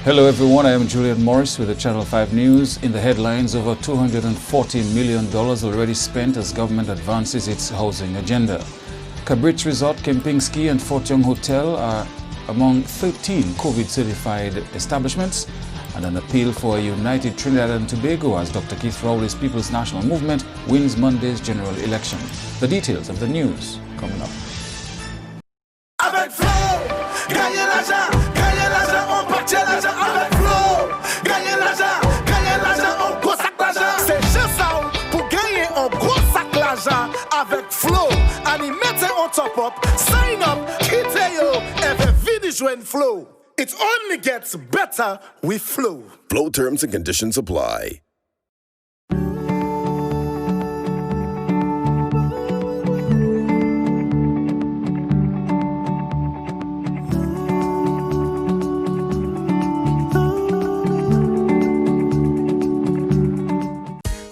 Hello everyone, I am Julian Morris with the Channel 5 News. In the headlines, over $240 million already spent as government advances its housing agenda. Cabrit's Resort, Kempinski and Fort Young Hotel are among 13 COVID-certified establishments, and an appeal for a united Trinidad and Tobago as Dr. Keith Rowley's People's National Movement wins Monday's general election. The details of the news coming up. Avec flow, gagnez l'argent, on partit l'argent avec flow. Gagnez l'argent, on gros sac l'argent. C'est juste ça pour gagner un gros sac l'argent avec flow. Animez on top up, sign up, quittez yo, et venez joindre flow. It only gets better with flow. Flow terms and conditions apply.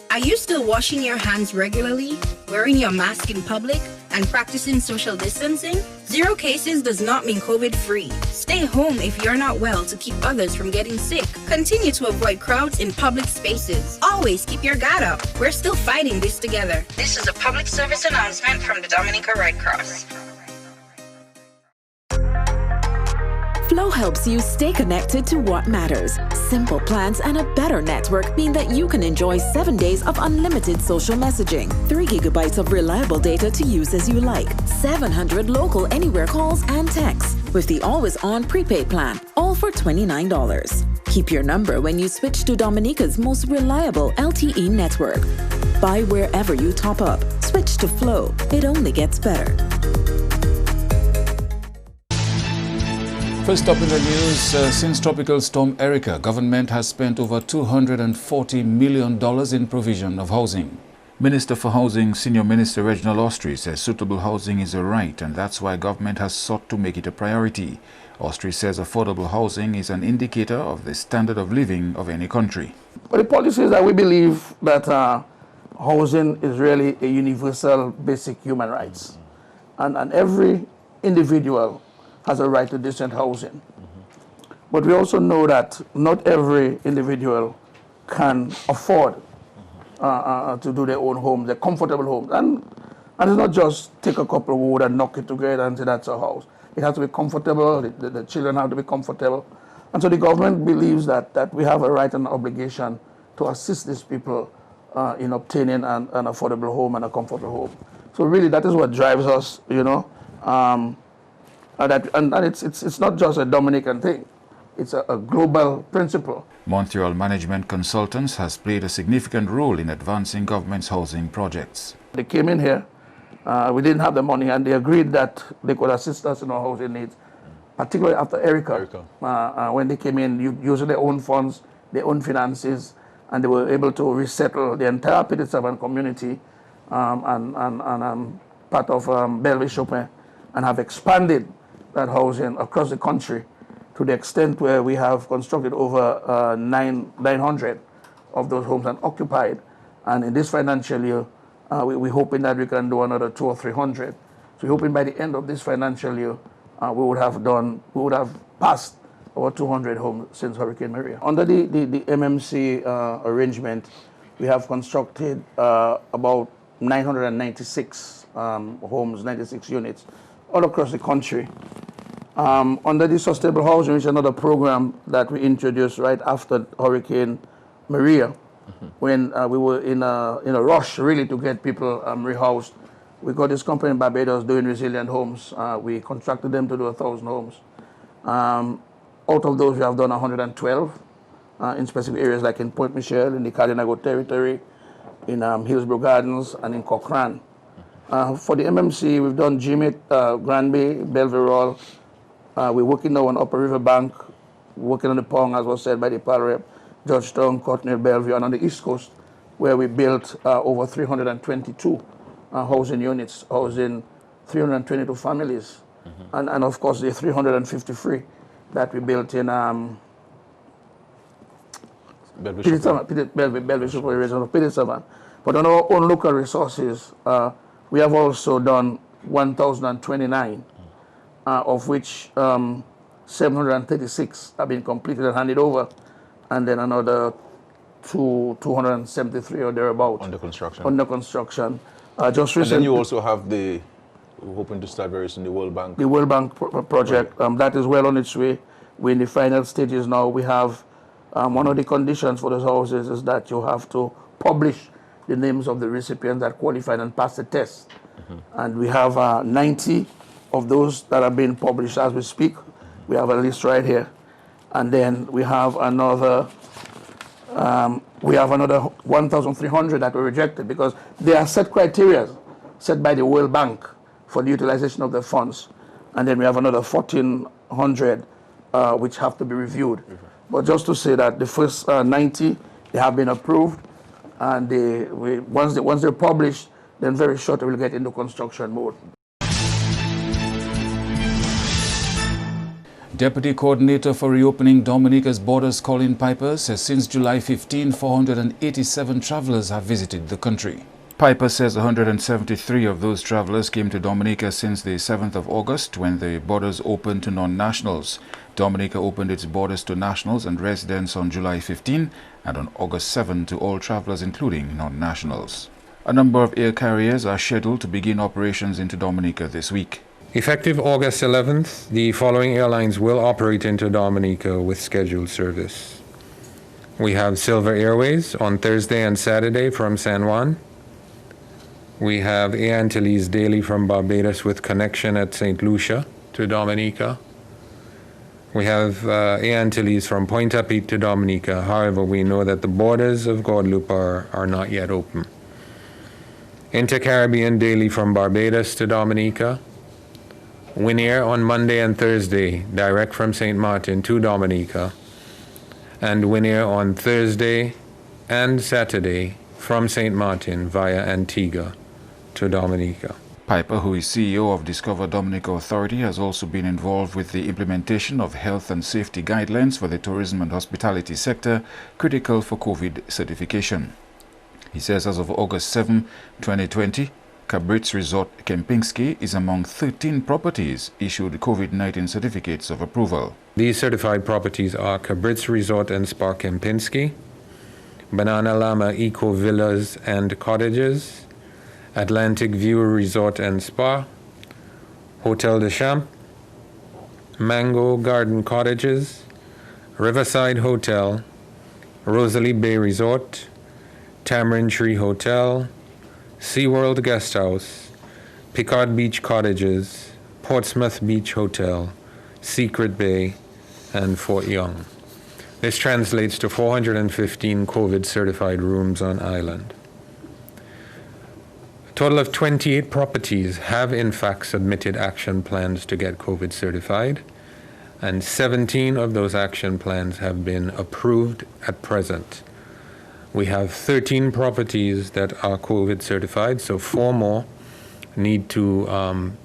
Are you still washing your hands regularly, wearing your mask in public, and practicing social distancing? 0 cases does not mean COVID-free. Stay home if you're not well to keep others from getting sick. Continue to avoid crowds in public spaces. Always keep your guard up. We're still fighting this together. This is a public service announcement from the Dominica Red Cross. Flow helps you stay connected to what matters. Simple plans and a better network mean that you can enjoy 7 days of unlimited social messaging, 3 gigabytes of reliable data to use as you like, 700 local anywhere calls and texts with the always-on prepaid plan, all for $29. Keep your number when you switch to Dominica's most reliable LTE network. Buy wherever you top up. Switch to Flow. It only gets better. First up in the news, since Tropical Storm Erica, government has spent over $240 million in provision of housing. Minister for Housing, Senior Minister Reginald Austri says suitable housing is a right, and that's why government has sought to make it a priority. Austri says affordable housing is an indicator of the standard of living of any country. But the policy is that we believe that housing is really a universal basic human rights. And every individual has a right to decent housing. But we also know that not every individual can afford to do their own homes, their comfortable homes. And it's not just take a couple of wood and knock it together and say that's a house. It has to be comfortable, the children have to be comfortable. And so the government believes that we have a right and obligation to assist these people in obtaining an affordable home and a comfortable home. So really that is what drives us, you know. And it's not just a Dominican thing. It's a global principle. Montreal Management Consultants has played a significant role in advancing government's housing projects. They came in here, we didn't have the money, and they agreed that they could assist us in our housing needs, particularly after Erica. When they came in, using their own funds, their own finances, and they were able to resettle the entire Petit-Savant community and part of Belleville-Chopin, and have expanded that housing across the country to the extent where we have constructed over 900 of those homes and occupied. And in this financial year, we're hoping that we can do another 200 or 300. So we're hoping by the end of this financial year, we would have passed over 200 homes since Hurricane Maria. Under the MMC arrangement, we have constructed about 996 homes, 96 units all across the country. Under the Sustainable Housing, which is another program that we introduced right after Hurricane Maria, when we were in a rush really to get people rehoused. We got this company in Barbados doing resilient homes. We contracted them to do 1,000 homes. Out of those, we have done 112 in specific areas like in Point Michel, in the Cardinago territory, in Hillsborough Gardens, and in Cochrane. For the MMC, we've done Jimette, Granby, Belvedere. We're working now on Upper River Bank, working on the Pong, as was said by the PAL rep, Georgetown, Courtney, Bellevue, and on the East Coast, where we built over 322 housing units, housing 322 families, and of course the 353 that we built in Petit-Savant. But on our own local resources, we have also done 1,029, of which 736 have been completed and handed over, and then another 273 or thereabout under construction. Just recently, and then you also have we're hoping to start very soon, the World Bank. The World Bank project, right. That is well on its way. We're in the final stages now. We have one of the conditions for those houses is that you have to publish the names of the recipients that qualified and passed the test. And we have 90 of those that are being published as we speak. We have a list right here. And then we have another 1,300 that were rejected because there are set criteria set by the World Bank for the utilization of the funds. And then we have another 1,400 which have to be reviewed. But just to say that the first 90, they have been approved, and once they're published, then very shortly we'll get into construction mode. Deputy Coordinator for Reopening Dominica's Borders, Colin Piper, says since July 15, 487 travelers have visited the country. Piper says 173 of those travelers came to Dominica since the 7th of August, when the borders opened to non-nationals. Dominica opened its borders to nationals and residents on July 15 and on August 7 to all travelers, including non-nationals. A number of air carriers are scheduled to begin operations into Dominica this week. Effective August 11th, the following airlines will operate into Dominica with scheduled service. We have Silver Airways on Thursday and Saturday from San Juan. We have Air Antilles daily from Barbados with connection at St. Lucia to Dominica. We have Air Antilles from Pointe-à-Pitre to Dominica. However, we know that the borders of Guadeloupe are not yet open. Inter-Caribbean daily from Barbados to Dominica. Winair on Monday and Thursday, direct from St. Martin to Dominica. And Winair on Thursday and Saturday from St. Martin via Antigua to Dominica. Piper, who is CEO of Discover Dominica Authority, has also been involved with the implementation of health and safety guidelines for the tourism and hospitality sector, critical for COVID certification. He says as of August 7, 2020, Cabrit's Resort Kempinski is among 13 properties issued COVID-19 certificates of approval. These certified properties are Cabrit's Resort and Spa Kempinski, Banana Llama Eco Villas and Cottages, Atlantic View Resort and Spa, Hotel de Champs, Mango Garden Cottages, Riverside Hotel, Rosalie Bay Resort, Tamarind Tree Hotel, SeaWorld Guest House, Picard Beach Cottages, Portsmouth Beach Hotel, Secret Bay, and Fort Young. This translates to 415 COVID-certified rooms on island. A total of 28 properties have in fact submitted action plans to get COVID certified, and 17 of those action plans have been approved at present. We have 13 properties that are COVID certified, so 4 more need to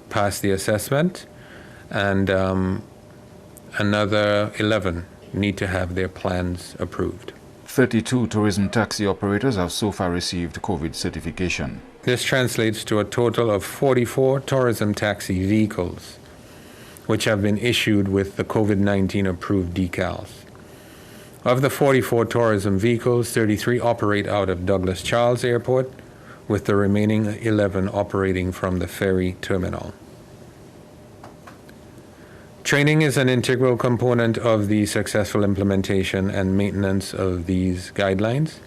pass the assessment, and another 11 need to have their plans approved. 32 tourism taxi operators have so far received COVID certification. This translates to a total of 44 tourism taxi vehicles, which have been issued with the COVID-19 approved decals. Of the 44 tourism vehicles, 33 operate out of Douglas Charles Airport, with the remaining 11 operating from the ferry terminal. Training is an integral component of the successful implementation and maintenance of these guidelines,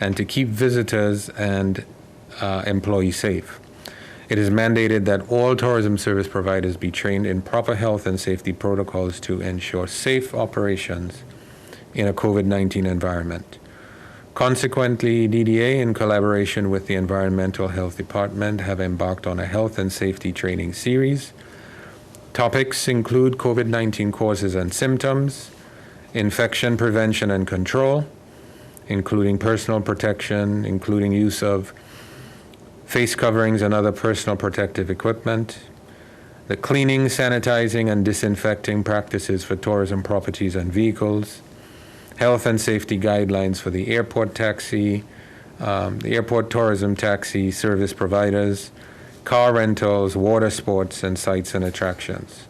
and to keep visitors and employees safe. It is mandated that all tourism service providers be trained in proper health and safety protocols to ensure safe operations in a COVID-19 environment. Consequently, DDA, in collaboration with the Environmental Health Department, have embarked on a health and safety training series. Topics include COVID-19 causes and symptoms, infection prevention and control, including personal protection, including use of face coverings and other personal protective equipment, the cleaning, sanitizing, and disinfecting practices for tourism properties and vehicles, health and safety guidelines for the airport taxi, the airport tourism taxi service providers, car rentals, water sports, and sites and attractions.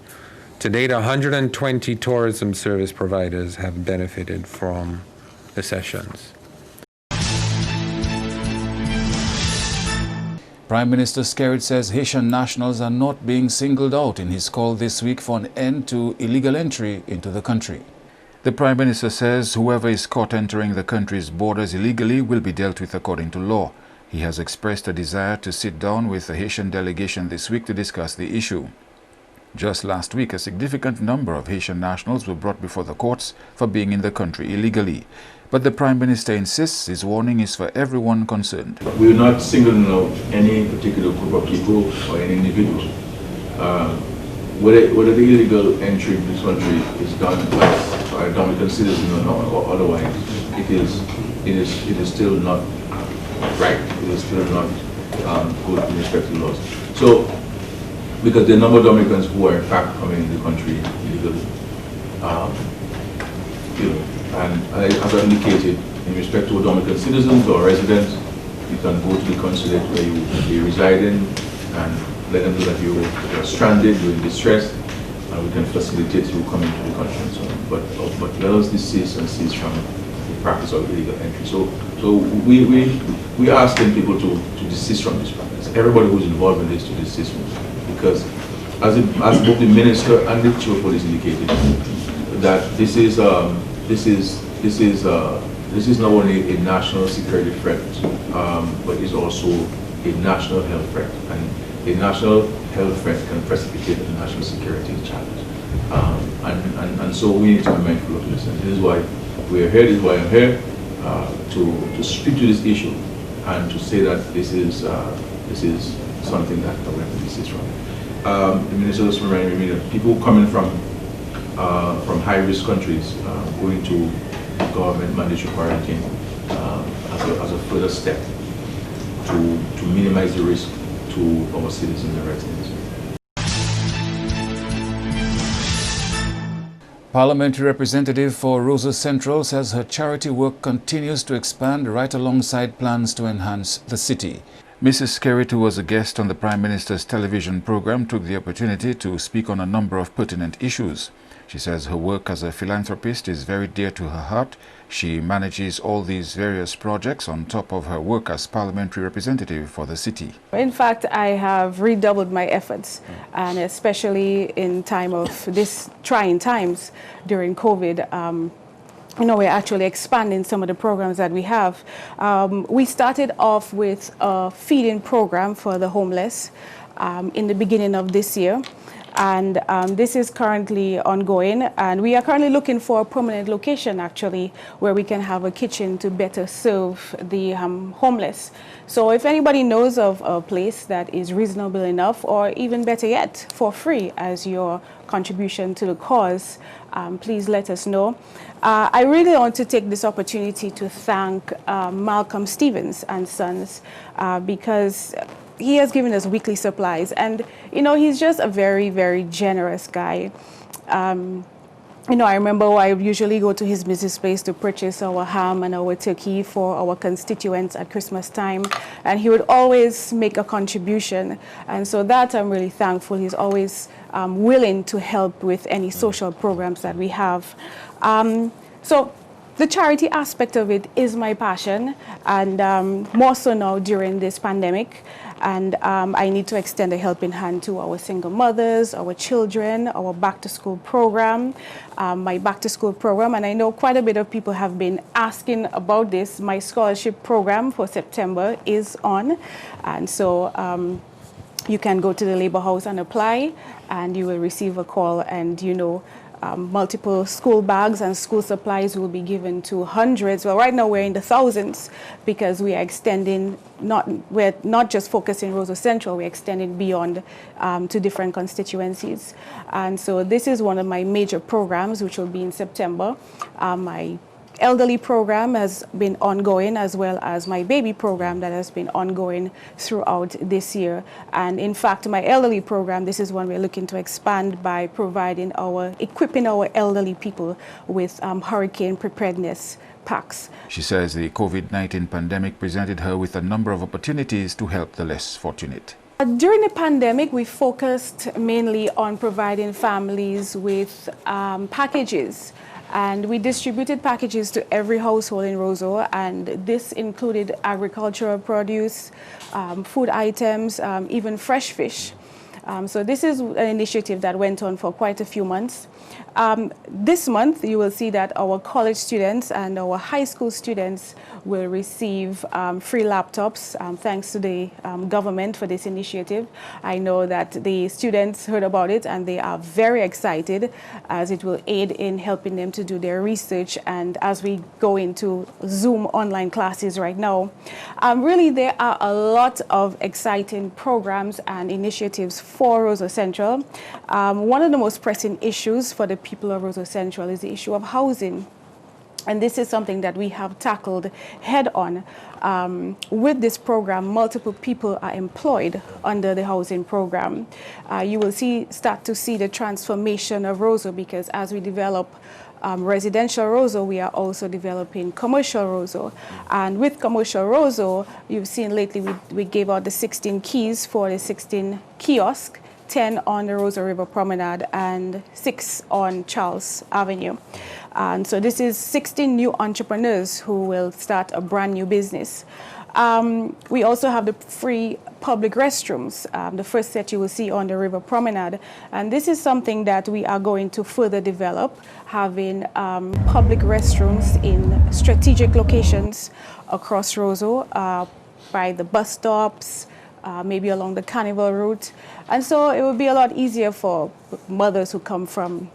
To date, 120 tourism service providers have benefited from the sessions. Prime Minister Skerrit says Haitian nationals are not being singled out in his call this week for an end to illegal entry into the country. The Prime Minister says whoever is caught entering the country's borders illegally will be dealt with according to law. He has expressed a desire to sit down with the Haitian delegation this week to discuss the issue. Just last week, a significant number of Haitian nationals were brought before the courts for being in the country illegally. But the Prime Minister insists his warning is for everyone concerned. We are not singling out any particular group of people or any individuals. Whether the illegal entry into this country is done by a Dominican citizen or otherwise, it is still not right. It is still not good in respect to laws. So, because the number of Dominicans who are in fact coming into the country illegally, and as I indicated, in respect to Dominican citizens or residents, you can go to the consulate where you reside in and let them know that you are stranded, you're in distress, and we can facilitate you coming to the country and so on. But let us desist and cease from the practice of illegal entry. So we are asking people to desist from this practice. Everybody who's involved in this to desist from it. Because as both the minister and the chief of police indicated, that this is not only a national security threat, but it's also a national health threat. And a national health threat can precipitate a national security challenge. And so we need to be mindful of this. And this is why we are here, this is why I'm here, to speak to this issue and to say that this is something that we have to desist from. The minister also reminded me that people coming from high-risk countries going to government mandatory quarantine as a further step to minimize the risk to our citizens and residents. Parliamentary representative for Rosa Central says her charity work continues to expand right alongside plans to enhance the city. Mrs. Skerrit, who was a guest on the Prime Minister's television program, took the opportunity to speak on a number of pertinent issues. She says her work as a philanthropist is very dear to her heart. She manages all these various projects on top of her work as parliamentary representative for the city. In fact, I have redoubled my efforts, and especially in time of this trying times during COVID. We're actually expanding some of the programs that we have. We started off with a feeding program for the homeless in the beginning of this year. And this is currently ongoing, and we are currently looking for a permanent location actually where we can have a kitchen to better serve the homeless. So if anybody knows of a place that is reasonable enough, or even better yet, for free as your contribution to the cause, please let us know. I really want to take this opportunity to thank Malcolm Stevens and Sons because he has given us weekly supplies, and he's just a very, very generous guy. I remember I usually go to his business space to purchase our ham and our turkey for our constituents at Christmas time, and he would always make a contribution, and so that I'm really thankful. He's always willing to help with any social programs that we have. So the charity aspect of it is my passion, and more so now during this pandemic. And I need to extend a helping hand to our single mothers, our children, our back-to-school program, my back-to-school program. And I know quite a bit of people have been asking about this. My scholarship program for September is on. And so you can go to the Labor House and apply, and you will receive a call, and multiple school bags and school supplies will be given to hundreds. Well, right now we're in the thousands because we are extending, we're not just focusing Rosa Central, we're extending beyond to different constituencies. And so this is one of my major programs, which will be in September. My elderly program has been ongoing, as well as my baby program that has been ongoing throughout this year. And in fact, my elderly program, this is one we're looking to expand by equipping our elderly people with hurricane preparedness packs. She says the COVID-19 pandemic presented her with a number of opportunities to help the less fortunate. During the pandemic, we focused mainly on providing families with packages. And we distributed packages to every household in Roseau, and this included agricultural produce, food items, even fresh fish. So this is an initiative that went on for quite a few months. This month, you will see that our college students and our high school students will receive free laptops, thanks to the government for this initiative. I know that the students heard about it and they are very excited, as it will aid in helping them to do their research. And as we go into Zoom online classes right now, really there are a lot of exciting programs and initiatives for Roseau Central. One of the most pressing issues for the people of Roseau Central is the issue of housing. And this is something that we have tackled head on. With this program, multiple people are employed under the housing program. You will start to see the transformation of Roseau, because as we develop residential Roseau, we are also developing commercial Roseau. And with commercial Roseau, you've seen lately we gave out the 16 keys for the 16 kiosks, 10 on the Roseau River Promenade and 6 on Charles Avenue. And so this is 16 new entrepreneurs who will start a brand new business. We also have the free public restrooms, the first set you will see on the River Promenade. And this is something that we are going to further develop, having public restrooms in strategic locations across Roseau, by the bus stops, maybe along the Carnival route. And so it will be a lot easier for mothers who come from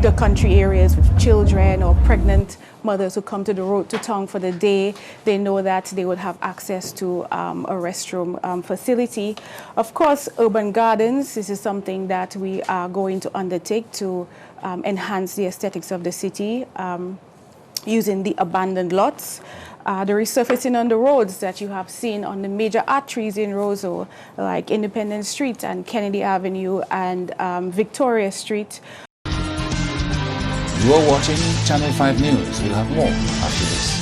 the country areas with children, or pregnant mothers who come to the road to town for the day. They know that they would have access to a restroom facility. Of course, urban gardens, this is something that we are going to undertake to enhance the aesthetics of the city, using the abandoned lots. The resurfacing on the roads that you have seen on the major arteries in Roseau, like Independence Street and Kennedy Avenue and Victoria Street. You are watching Channel 5 News. We'll have more after this.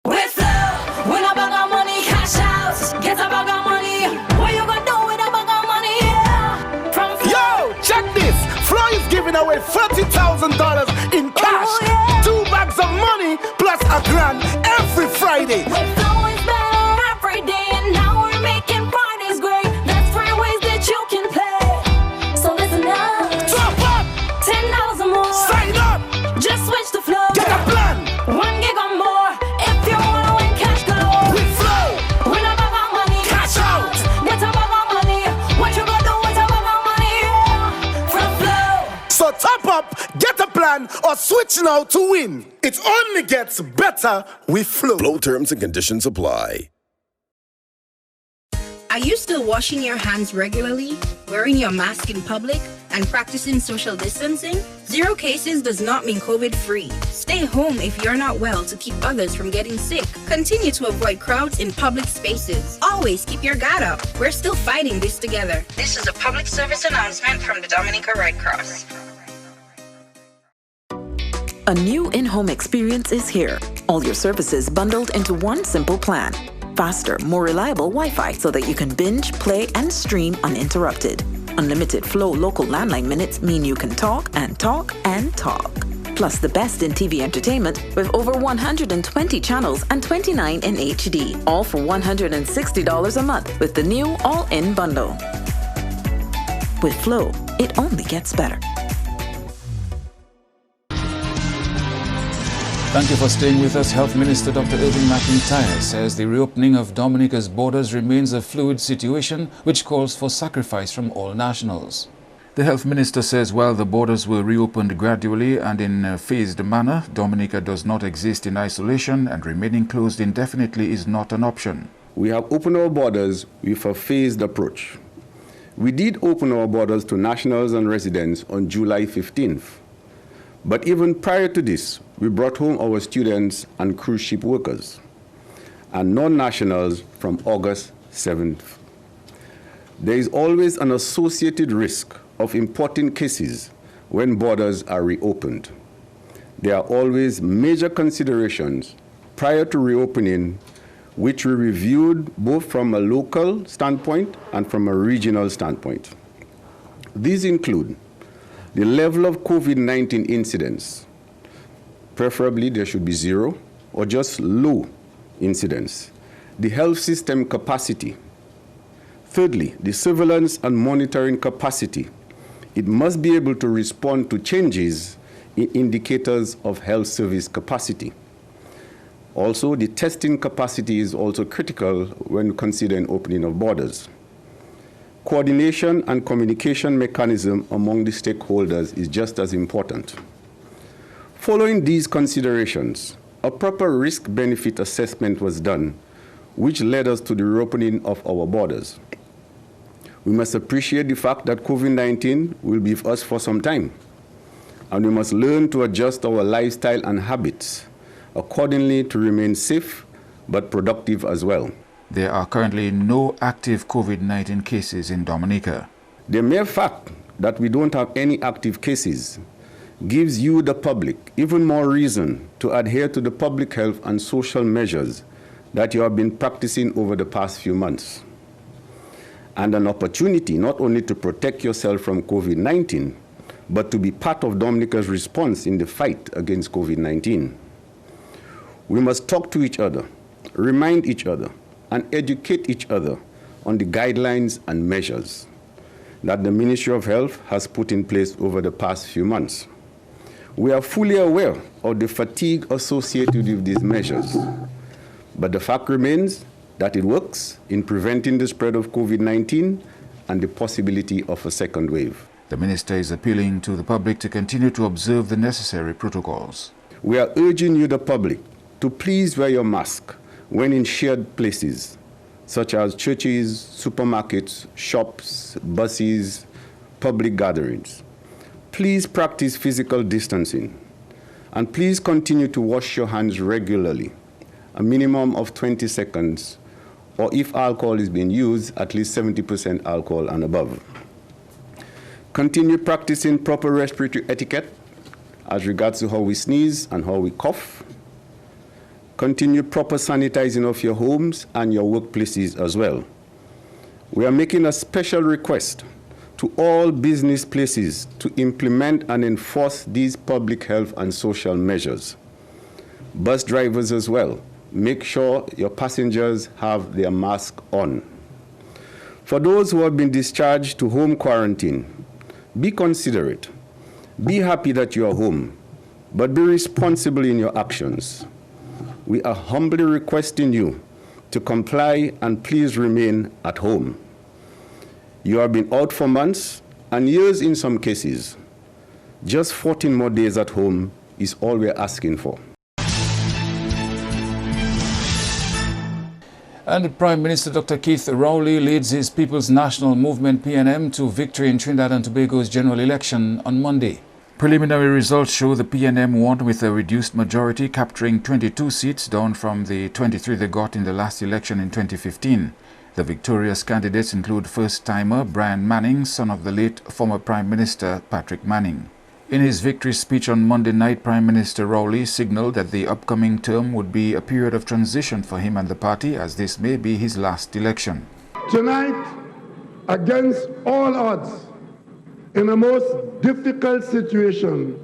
With Flow, when I bag our money, cash out, get a bag of money. What you gonna do with a bag of money? Yeah. From Flow. Yo, check this. Flow is giving away $30,000 in cash. Oh, yeah. 2 bags of money plus a grand every Friday. With Flow is better every day, and now we're making Fridays great. That's 3 ways that you can play. So listen up. Top up. $10 or more. Sign up. Just switch to Flow. Get a plan. 1 gig or more. If you wanna win cash galore. With Flow. Win a bag of money. Cash out. Get a bag of money. What you gonna do with a bag of money? Yeah. From Flow. So top up, get a plan, or switch now to win. It only gets better with Flow. Flow terms and conditions apply. Are you still washing your hands regularly, wearing your mask in public, and practicing social distancing? 0 cases does not mean COVID-free. Stay home if you're not well to keep others from getting sick. Continue to avoid crowds in public spaces. Always keep your guard up. We're still fighting this together. This is a public service announcement from the Dominica Red Cross. A new in-home experience is here. All your services bundled into one simple plan. Faster, more reliable Wi-Fi so that you can binge, play, and stream uninterrupted. Unlimited Flow local landline minutes mean you can talk and talk and talk. Plus the best in TV entertainment with over 120 channels and 29 in HD. All for $160 a month with the new all-in bundle. With Flow, it only gets better. Thank you for staying with us. Health Minister Dr. Irving McIntyre says the reopening of Dominica's borders remains a fluid situation, which calls for sacrifice from all nationals. The Health Minister says while the borders were reopened gradually and in a phased manner, Dominica does not exist in isolation, and remaining closed indefinitely is not an option. We have opened our borders with a phased approach. We did open our borders to nationals and residents on July 15th. But even prior to this, we brought home our students and cruise ship workers and non-nationals from August 7th. There is always an associated risk of importing cases when borders are reopened. There are always major considerations prior to reopening, which we reviewed both from a local standpoint and from a regional standpoint. These include the level of COVID-19 incidence. Preferably there should be zero or just low incidence. The health system capacity. Thirdly, the surveillance and monitoring capacity. It must be able to respond to changes in indicators of health service capacity. Also, the testing capacity is also critical when considering opening of borders. Coordination and communication mechanism among the stakeholders is just as important. Following these considerations, a proper risk-benefit assessment was done, which led us to the reopening of our borders. We must appreciate the fact that COVID-19 will be with us for some time, and we must learn to adjust our lifestyle and habits accordingly to remain safe but productive as well. There are currently no active COVID-19 cases in Dominica. The mere fact that we don't have any active cases gives you, the public, even more reason to adhere to the public health and social measures that you have been practicing over the past few months. And an opportunity not only to protect yourself from COVID-19, but to be part of Dominica's response in the fight against COVID-19. We must talk to each other, remind each other, and educate each other on the guidelines and measures that the Ministry of Health has put in place over the past few months. We are fully aware of the fatigue associated with these measures, but the fact remains that it works in preventing the spread of COVID-19 and the possibility of a second wave. The minister is appealing to the public to continue to observe the necessary protocols. We are urging you, the public, to please wear your mask when in shared places, such as churches, supermarkets, shops, buses, public gatherings. Please practice physical distancing, and please continue to wash your hands regularly, a minimum of 20 seconds, or if alcohol is being used, at least 70% alcohol and above. Continue practicing proper respiratory etiquette as regards to how we sneeze and how we cough. Continue proper sanitizing of your homes and your workplaces as well. We are making a special request to all business places to implement and enforce these public health and social measures. Bus drivers as well, make sure your passengers have their mask on. For those who have been discharged to home quarantine, be considerate. Be happy that you are home, but be responsible in your actions. We are humbly requesting you to comply and please remain at home. You have been out for months and years in some cases. Just 14 more days at home is all we're asking for. And Prime Minister Dr. Keith Rowley leads his People's National Movement PNM to victory in Trinidad and Tobago's general election on Monday. Preliminary results show the PNM won with a reduced majority, capturing 22 seats down from the 23 they got in the last election in 2015. The victorious candidates include first-timer Brian Manning, son of the late former Prime Minister Patrick Manning. In his victory speech on Monday night, Prime Minister Rowley signaled that the upcoming term would be a period of transition for him and the party, as this may be his last election. Tonight, against all odds, in a most difficult situation,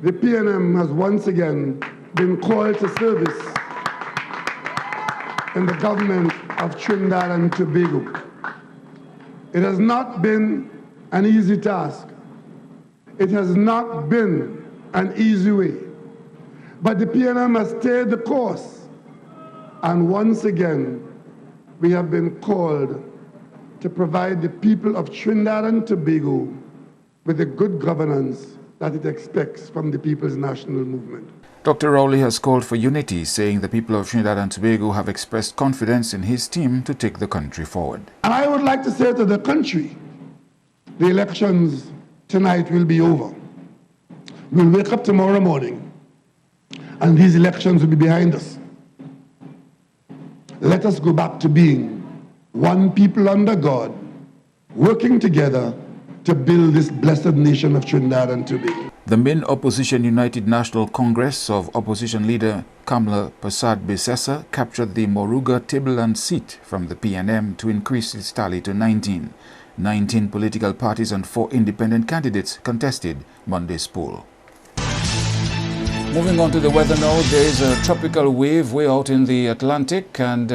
the PNM has once again been called to service in the government of Trinidad and Tobago. It has not been an easy task. It has not been an easy way. But the PNM has stayed the course. And once again, we have been called to provide the people of Trinidad and Tobago with the good governance that it expects from the People's National Movement. Dr. Rowley has called for unity, saying the people of Trinidad and Tobago have expressed confidence in his team to take the country forward. And I would like to say to the country, the elections tonight will be over. We'll wake up tomorrow morning and these elections will be behind us. Let us go back to being one people under God, working together to build this blessed nation of Trinidad and Tobago. The main opposition United National Congress of opposition leader Kamla Persad Besessa captured the Moruga Tableland seat from the PNM to increase its tally to 19. 19 political parties and 4 independent candidates contested Monday's poll. Moving on to the weather now, there is a tropical wave way out in the Atlantic and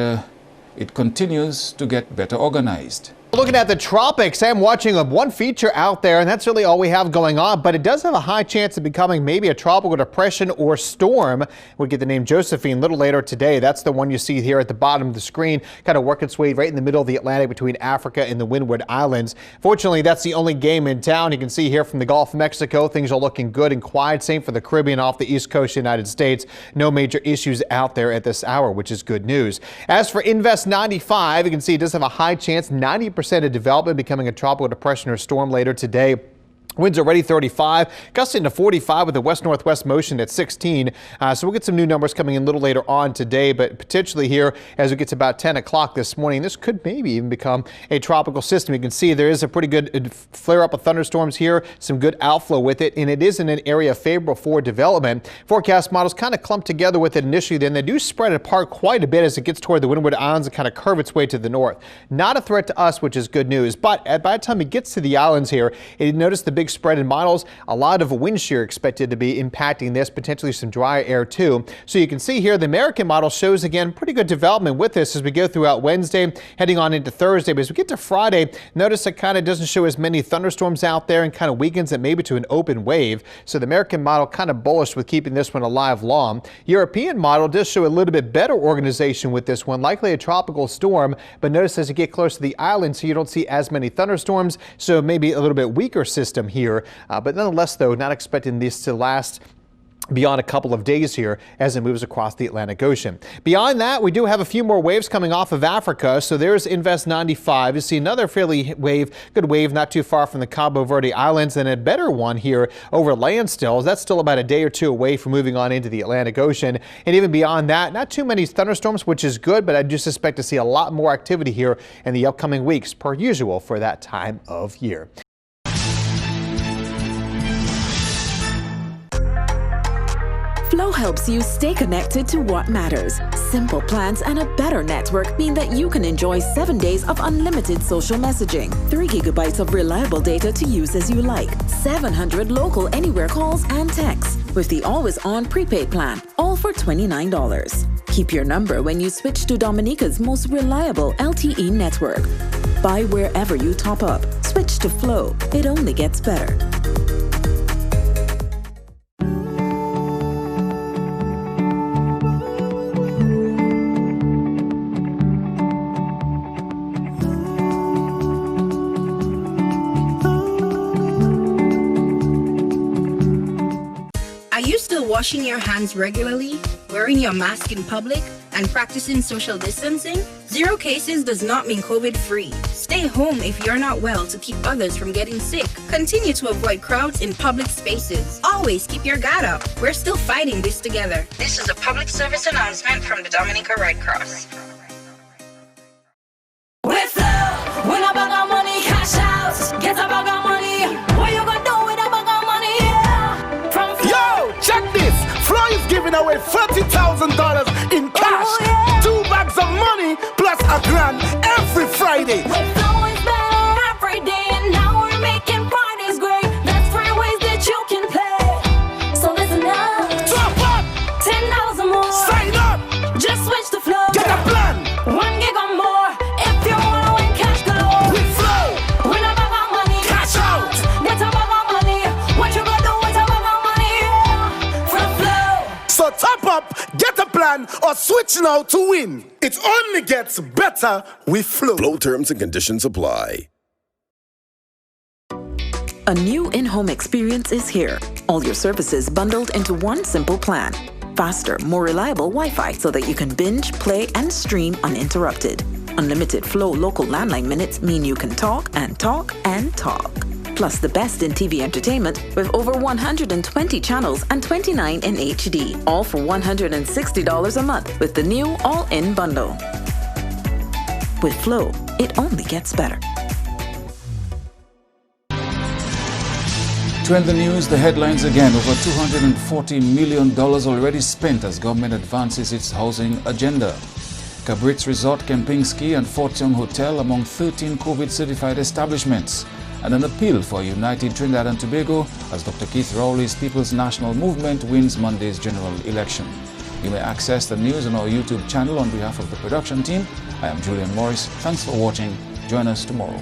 it continues to get better organized. Looking at the tropics, I'm watching one feature out there, and that's really all we have going on, but it does have a high chance of becoming maybe a tropical depression or storm. We'll get the name Josephine a little later today. That's the one you see here at the bottom of the screen, kind of work its way right in the middle of the Atlantic between Africa and the Windward Islands. Fortunately, that's the only game in town. You can see here from the Gulf of Mexico, things are looking good and quiet. Same for the Caribbean off the East Coast of the United States. No major issues out there at this hour, which is good news. As for Invest 95, you can see it does have a high chance, 90% of development becoming a tropical depression or storm later today. Winds already 35, gusting to 45 with a west-northwest motion at 16. So we'll get some new numbers coming in a little later on today, but potentially here as we get to about 10 o'clock this morning, this could maybe even become a tropical system. You can see there is a pretty good flare-up of thunderstorms here, some good outflow with it, and it is in an area favorable for development. Forecast models kind of clump together with it initially, then they do spread apart quite a bit as it gets toward the Windward Islands and kind of curve its way to the north. Not a threat to us, which is good news, but by the time it gets to the islands here, notice the big spread in models, a lot of wind shear expected to be impacting this, potentially some drier air too. So you can see here the American model shows again pretty good development with this as we go throughout Wednesday, heading on into Thursday. But as we get to Friday, notice it kind of doesn't show as many thunderstorms out there and kind of weakens it maybe to an open wave. So the American model kind of bullish with keeping this one alive long. European model does show a little bit better organization with this one, likely a tropical storm, but notice as you get close to the island, so you don't see as many thunderstorms, so maybe a little bit weaker system here. But nonetheless, though, not expecting this to last beyond a couple of days here as it moves across the Atlantic Ocean. Beyond that, we do have a few more waves coming off of Africa. So there's Invest 95. You see another fairly good wave not too far from the Cabo Verde Islands, and a better one here over land still. That's still about a day or two away from moving on into the Atlantic Ocean. And even beyond that, not too many thunderstorms, which is good, but I do suspect to see a lot more activity here in the upcoming weeks per usual for that time of year. Flow helps you stay connected to what matters. Simple plans and a better network mean that you can enjoy 7 days of unlimited social messaging, 3 gigabytes of reliable data to use as you like, 700 local anywhere calls and texts with the always-on prepaid plan, all for $29. Keep your number when you switch to Dominica's most reliable LTE network. Buy wherever you top up. Switch to Flow. It only gets better. Washing your hands regularly, wearing your mask in public, and practicing social distancing? 0 cases does not mean COVID-free. Stay home if you're not well to keep others from getting sick. Continue to avoid crowds in public spaces. Always keep your guard up. We're still fighting this together. This is a public service announcement from the Dominica Red Cross. With Flow, when I bag our money, cash out. Get a bag of money. What you gonna do with a bag of money? Yeah. From Flow. Yo, check this. Flow is giving away $40,000 in cash. Oh, yeah. 2 bags of money plus $1,000 every Friday. With Flow is better every day, and now we're making Fridays great. That's 3 ways that you can play. So listen up. Top up. $10 or more. Sign up. Just switch to Flow. Get a plan. 1 gig or more. If you wanna win cash galore. With Flow. Win a bag of money. Cash out. Get a bag of money. What you gonna do with a bag of money? Yeah. From Flow. So top up, get a plan, or switch now to win. It only gets better with Flow. Flow terms and conditions apply. A new in-home experience is here. All your services bundled into one simple plan. Faster, more reliable Wi-Fi so that you can binge, play, and stream uninterrupted. Unlimited Flow local landline minutes mean you can talk and talk and talk. Plus the best in TV entertainment with over 120 channels and 29 in HD. All for $160 a month with the new all-in bundle. With Flow, it only gets better. To end the news, the headlines again. Over $240 million already spent as government advances its housing agenda. Cabrit's Resort, Kempinski and Fortune Hotel among 13 COVID-certified establishments. And an appeal for a united Trinidad and Tobago as Dr. Keith Rowley's People's National Movement wins Monday's general election. You may access the news on our YouTube channel. On behalf of the production team, I am Julian Morris. Thanks for watching. Join us tomorrow.